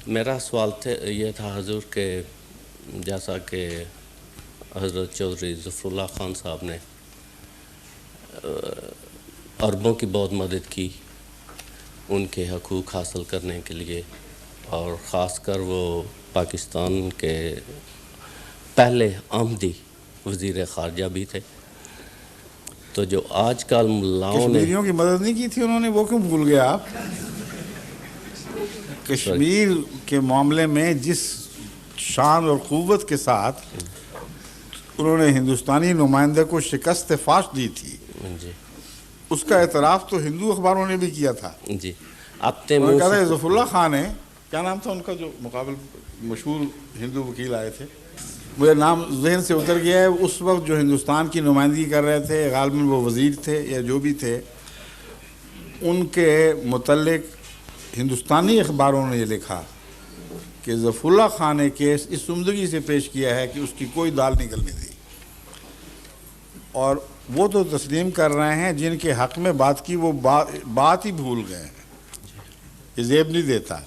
میرا سوال یہ تھا حضور کہ جیسا کہ حضرت چودھری ظفر اللہ خان صاحب نے عربوں کی بہت مدد کی ان کے حقوق حاصل کرنے کے لیے، اور خاص کر وہ پاکستان کے پہلے آمدی وزیر خارجہ بھی تھے، تو جو آج کل ملاؤں نے کشمیریوں کی مدد نہیں کی تھی انہوں نے، وہ کیوں بھول گئے آپ؟ کشمیر کے معاملے میں جس شان اور قوت کے ساتھ انہوں نے ہندوستانی نمائندے کو شکست فاش دی تھی، جی اس کا اعتراف تو ہندو اخباروں نے بھی کیا تھا۔ جی اپنے انہوں نے کہا منہ تھا سے ظفر اللہ خان ہے، کیا نام تھا ان کا جو مقابل مشہور ہندو وکیل آئے تھے، مجھے نام ذہن سے اتر گیا ہے، اس وقت جو ہندوستان کی نمائندگی کر رہے تھے، غالباً وہ وزیر تھے یا جو بھی تھے، ان کے متعلق ہندوستانی اخباروں نے یہ لکھا کہ ظفر اللہ خان نے کیس اس عمدگی سے پیش کیا ہے کہ اس کی کوئی دال نکلنے دی، اور وہ تو تسلیم کر رہے ہیں جن کے حق میں بات کی وہ بات ہی بھول گئے ہیں، یہ زیب نہیں دیتا،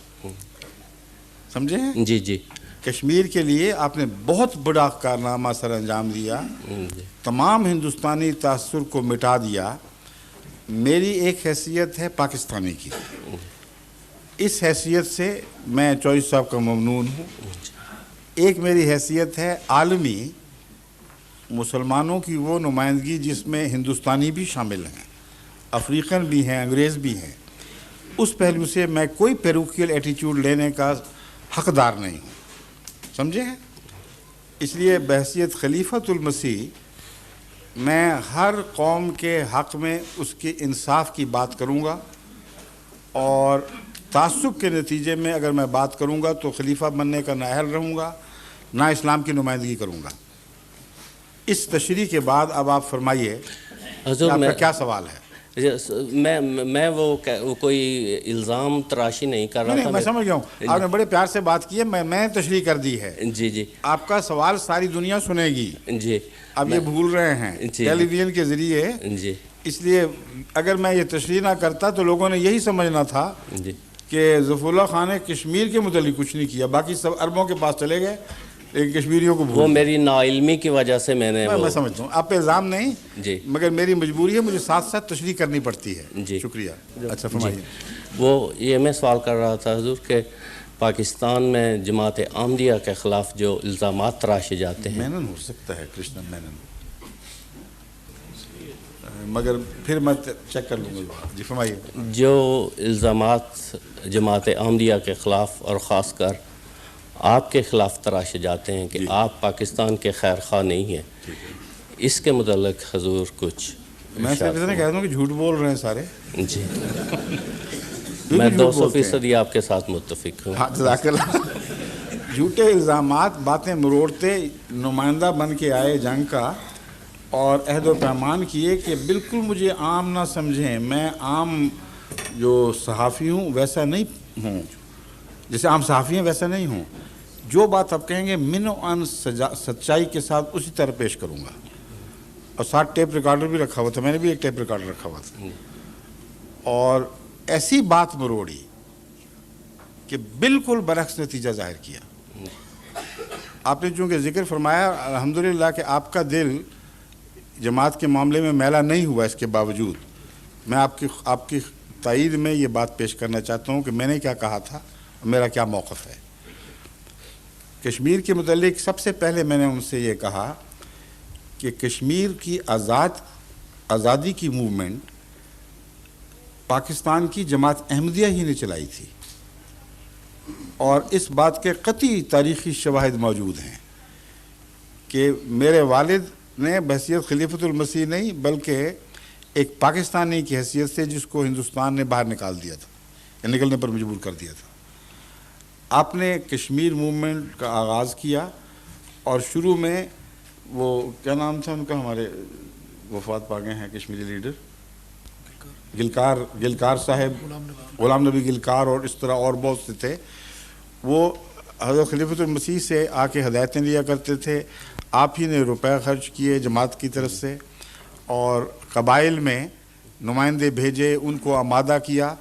سمجھے ہیں؟ جی جی کشمیر کے لیے آپ نے بہت بڑا کارنامہ سر انجام دیا، تمام ہندوستانی تاثر کو مٹا دیا۔ میری ایک حیثیت ہے پاکستانی کی، اس حیثیت سے میں چوہدری صاحب کا ممنون ہوں۔ ایک میری حیثیت ہے عالمی مسلمانوں کی وہ نمائندگی جس میں ہندوستانی بھی شامل ہیں، افریقن بھی ہیں، انگریز بھی ہیں، اس پہلو سے میں کوئی پیروکیل ایٹیچیوڈ لینے کا حقدار نہیں ہوں، سمجھے ہیں؟ اس لیے بحیثیت خلیفۃ المسیح میں ہر قوم کے حق میں اس کے انصاف کی بات کروں گا، اور تعصب کے نتیجے میں اگر میں بات کروں گا تو خلیفہ بننے کا نہ اہل رہوں گا، نہ اسلام کی نمائندگی کروں گا۔ اس تشریح کے بعد اب آپ فرمائیے حضور، آپ کا کیا سوال ہے؟ میں وہ کوئی الزام تراشی نہیں کر رہا نہیں تھا، میں سمجھ گیا ہوں، آپ نے بڑے پیار سے بات کی ہے، میں تشریح کر دی ہے۔ جی جی آپ کا سوال ساری دنیا سنے گی، جی اب یہ بھول رہے ہیں جی ٹیلی ویژن کے ذریعے، جی اس لیے اگر میں یہ تشریح نہ کرتا تو لوگوں نے یہی سمجھنا تھا جی کہ ظفر اللہ خان نے کشمیر کے متعلق کچھ نہیں کیا، باقی سب عربوں کے پاس چلے گئے لیکن کشمیریوں کو وہ بھول گئے۔ میری نا علمی کی وجہ سے میں نے میں سمجھتا ہوں، آپ پہ الزام نہیں، جی مگر میری مجبوری ہے، مجھے ساتھ ساتھ تشریح کرنی پڑتی ہے۔ جی شکریہ۔ اچھا فرمائیے۔ وہ یہ میں سوال کر رہا تھا حضور کہ پاکستان میں جماعت احمدیہ کے خلاف جو الزامات تراشے جاتے ہیں، مینن ہو سکتا ہے، کرشنن مینن، مگر پھر میں چیک کر لوں گا۔ جی فرمائیے۔ جو الزامات جماعت احمدیہ کے خلاف اور خاص کر آپ کے خلاف تراشے جاتے ہیں کہ آپ پاکستان کے خیر خواہ نہیں ہیں، اس کے متعلق حضور کچھ میں صرف اتنا کہہ دوں کہ جھوٹ بول رہے ہیں سارے، جی میں 200% آپ کے ساتھ متفق ہوں۔ ہاں جزاک اللہ۔ جھوٹے الزامات، باتیں مروڑتے نمائندہ بن کے آئے جنگ کا، اور عہد و پیمان کیے کہ بالکل مجھے عام نہ سمجھیں، میں عام جو صحافی ہوں ویسا نہیں ہوں، جیسے عام صحافی ہیں ویسا نہیں ہوں، جو بات آپ کہیں گے من و ان سچائی کے ساتھ اسی طرح پیش کروں گا، اور ساتھ ٹیپ ریکارڈر بھی رکھا ہوا تھا، میں نے بھی ایک ٹیپ ریکارڈر رکھا ہوا تھا، اور ایسی بات مروڑی کہ بالکل برعکس نتیجہ ظاہر کیا۔ آپ نے چونکہ ذکر فرمایا الحمدللہ کہ آپ کا دل جماعت کے معاملے میں میلا نہیں ہوا، اس کے باوجود میں آپ کی تائید میں یہ بات پیش کرنا چاہتا ہوں کہ میں نے کیا کہا تھا، میرا کیا موقف ہے۔ کشمیر کے متعلق سب سے پہلے میں نے ان سے یہ کہا کہ کشمیر کی آزادی کی موومنٹ پاکستان کی جماعت احمدیہ ہی نے چلائی تھی، اور اس بات کے قطعی تاریخی شواہد موجود ہیں کہ میرے والد نے بحیثیت خلیفۃ المسیح نہیں بلکہ ایک پاکستانی کی حیثیت سے جس کو ہندوستان نے باہر نکال دیا تھا یا نکلنے پر مجبور کر دیا تھا، آپ نے کشمیر موومنٹ کا آغاز کیا، اور شروع میں وہ کیا نام تھا ان کا، ہمارے وفات پا گئے ہیں کشمیری لیڈر، گلکار صاحب، غلام نبی گلکار، اور اس طرح اور بہت سے تھے، وہ حضرت خلیفۃ المسیح سے آ کے ہدایتیں لیا کرتے تھے، آپ ہی نے روپے خرچ کیے جماعت کی طرف سے، اور قبائل میں نمائندے بھیجے، ان کو آمادہ کیا،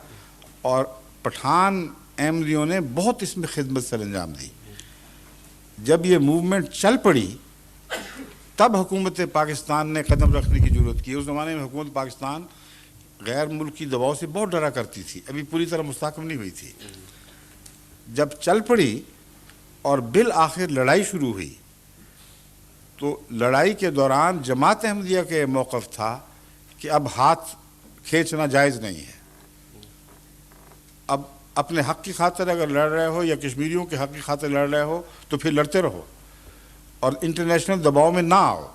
اور پٹھان احمدیوں نے بہت اس میں خدمت سر انجام دی. جب یہ موومنٹ چل پڑی تب حکومت پاکستان نے قدم رکھنے کی ضرورت کی. اس زمانے میں حکومت پاکستان غیر ملکی دباؤ سے بہت ڈرا کرتی تھی, ابھی پوری طرح مستحکم نہیں ہوئی تھی. جب چل پڑی اور بالآخر لڑائی شروع ہوئی تو لڑائی کے دوران جماعت احمدیہ کے موقف تھا کہ اب ہاتھ کھینچنا جائز نہیں ہے. اب اپنے حق کی خاطر اگر لڑ رہے ہو یا کشمیریوں کے حق کی خاطر لڑ رہے ہو تو پھر لڑتے رہو اور انٹرنیشنل دباؤ میں نہ آؤ.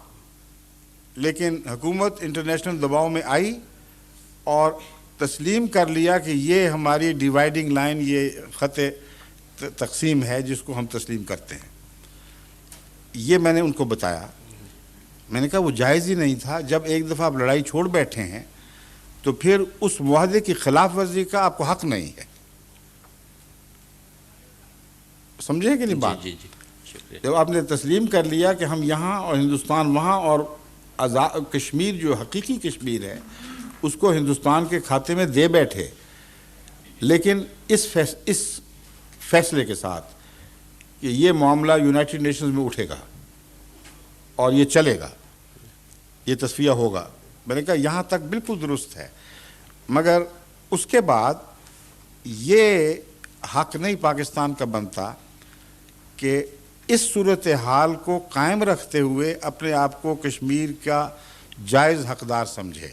لیکن حکومت انٹرنیشنل دباؤ میں آئی اور تسلیم کر لیا کہ یہ ہماری ڈیوائیڈنگ لائن, یہ خط تقسیم ہے جس کو ہم تسلیم کرتے ہیں. یہ میں نے ان کو بتایا. میں نے کہا وہ جائز ہی نہیں تھا. جب ایک دفعہ آپ لڑائی چھوڑ بیٹھے ہیں تو پھر اس معاہدے کی خلاف ورزی کا آپ کو حق نہیں ہے. سمجھے کہ نہیں بات؟ جی شکریہ. جب آپ نے تسلیم کر لیا کہ ہم یہاں اور ہندوستان وہاں, اور کشمیر جو حقیقی کشمیر ہے اس کو ہندوستان کے کھاتے میں دے بیٹھے, لیکن اس فیصلے کے ساتھ کہ یہ معاملہ یونائٹڈ نیشنز میں اٹھے گا اور یہ چلے گا, یہ تصفیہ ہوگا. میں نے کہا یہاں تک بالکل درست ہے, مگر اس کے بعد یہ حق نہیں پاکستان کا بنتا کہ اس صورتحال کو قائم رکھتے ہوئے اپنے آپ کو کشمیر کا جائز حقدار سمجھے.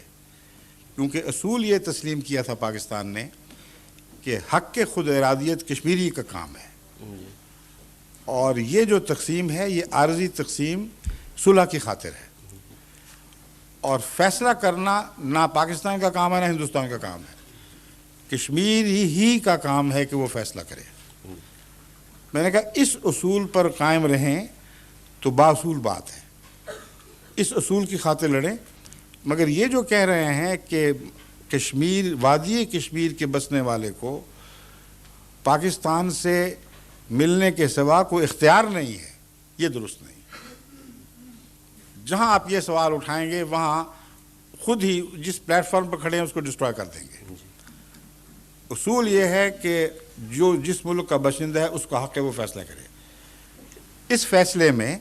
کیونکہ اصول یہ تسلیم کیا تھا پاکستان نے کہ حق کے خود ارادیت کشمیری کا کام ہے, اور یہ جو تقسیم ہے یہ عارضی تقسیم صلح کی خاطر ہے, اور فیصلہ کرنا نہ پاکستان کا کام ہے نہ ہندوستان کا کام ہے. کشمیر ہی کا کام ہے کہ وہ فیصلہ کرے. میں نے کہا اس اصول پر قائم رہیں تو باصول بات ہے, اس اصول کی خاطر لڑیں. مگر یہ جو کہہ رہے ہیں کہ کشمیر, وادی کشمیر کے بسنے والے کو پاکستان سے ملنے کے سوا کوئی اختیار نہیں ہے, یہ درست نہیں. جہاں آپ یہ سوال اٹھائیں گے وہاں خود ہی جس پلیٹ فارم پر کھڑے ہیں اس کو ڈسٹروائے کر دیں گے. اصول یہ ہے کہ جو جس ملک کا باشندہ ہے اس کا حق ہے وہ فیصلہ کرے. اس فیصلے میں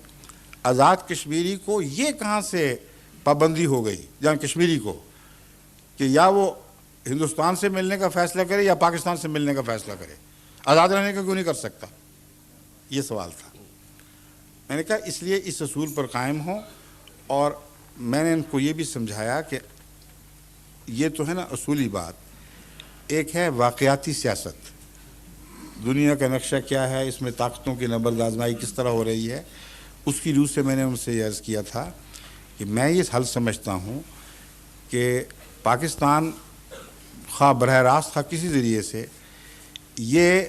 آزاد کشمیری کو یہ کہاں سے پابندی ہو گئی, جہاں کشمیری کو, کہ یا وہ ہندوستان سے ملنے کا فیصلہ کرے یا پاکستان سے ملنے کا فیصلہ کرے, آزاد رہنے کا کیوں نہیں کر سکتا؟ یہ سوال تھا. میں نے کہا اس لیے اس اصول پر قائم ہوں, اور میں نے ان کو یہ بھی سمجھایا کہ یہ تو ہے نا اصولی بات, ایک ہے واقعاتی سیاست, دنیا کا نقشہ کیا ہے, اس میں طاقتوں کی نبرد آزمائی کس طرح ہو رہی ہے. اس کی روح سے میں نے ان سے یہ عرض کیا تھا کہ میں یہ حل سمجھتا ہوں کہ پاکستان خواہ براہ راست خواہ کسی ذریعے سے یہ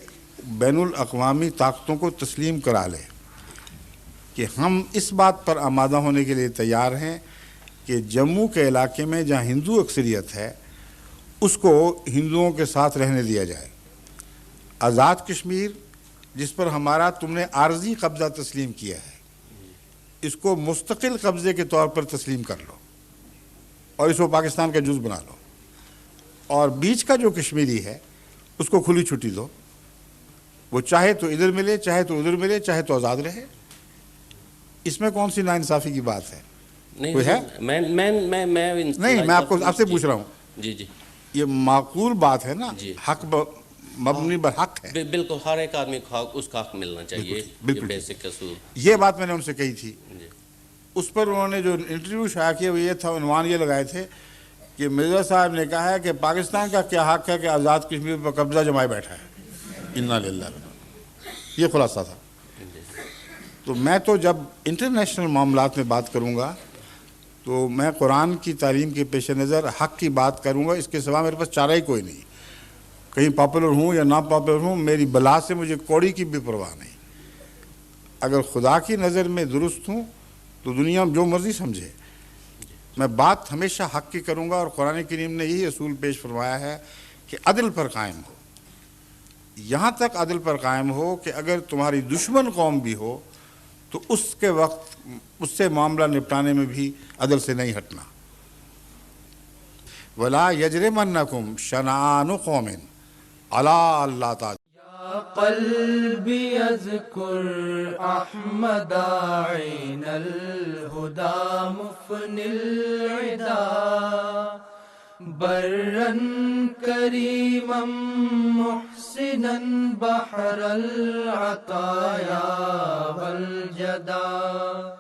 بین الاقوامی طاقتوں کو تسلیم کرا لے کہ ہم اس بات پر آمادہ ہونے کے لیے تیار ہیں کہ جموں کے علاقے میں جہاں ہندو اکثریت ہے اس کو ہندوؤں کے ساتھ رہنے دیا جائے. آزاد کشمیر جس پر ہمارا تم نے عارضی قبضہ تسلیم کیا ہے, اس کو مستقل قبضے کے طور پر تسلیم کر لو اور اس کو پاکستان کا جز بنا لو, اور بیچ کا جو کشمیری ہے اس کو کھلی چھٹی دو, وہ چاہے تو ادھر ملے چاہے تو ادھر ملے چاہے تو آزاد رہے. اس میں کون سی ناانصافی کی بات ہے؟ کوئی ہے؟ نہیں, میں آپ سے پوچھ رہا ہوں. جی یہ معقول بات ہے نا, حق مبنی بر حق ہے. بالکل, ہر ایک آدمی کو اس کا حق ملنا چاہیے, بالکل بیسک اصول. یہ بات میں نے ان سے کہی تھی. اس پر انہوں نے جو انٹرویو شائع کیا وہ یہ تھا, عنوان یہ لگائے تھے کہ مرزا صاحب نے کہا ہے کہ پاکستان کا کیا حق ہے کہ آزاد کشمیر پر قبضہ جمائے بیٹھا ہے. انا للہ, یہ خلاصہ تھا. تو میں تو جب انٹرنیشنل معاملات میں بات کروں گا تو میں قرآن کی تعلیم کے پیش نظر حق کی بات کروں گا, اس کے سوا میرے پاس چارہ ہی کوئی نہیں. کہیں پاپولر ہوں یا نا پاپولر ہوں, میری بلا سے مجھے کوڑی کی بھی پرواہ نہیں. اگر خدا کی نظر میں درست ہوں تو دنیا میں جو مرضی سمجھے, میں بات ہمیشہ حق کی کروں گا. اور قرآن کریم نے یہی اصول پیش فرمایا ہے کہ عدل پر قائم ہو. یہاں تک عدل پر قائم ہو کہ اگر تمہاری دشمن قوم بھی ہو تو اس کے وقت اس سے معاملہ نپٹانے میں بھی عدل سے نہیں ہٹنا. وَلَا يَجْرِمَنَّكُمْ شَنَآنُ قَوْمٍ عَلَىٰ أَلَّا تَعْدِلُوا قلبي اذكر أحمد عين الهدى مفن العدا برا كريما محسنا بحر العطايا والجدا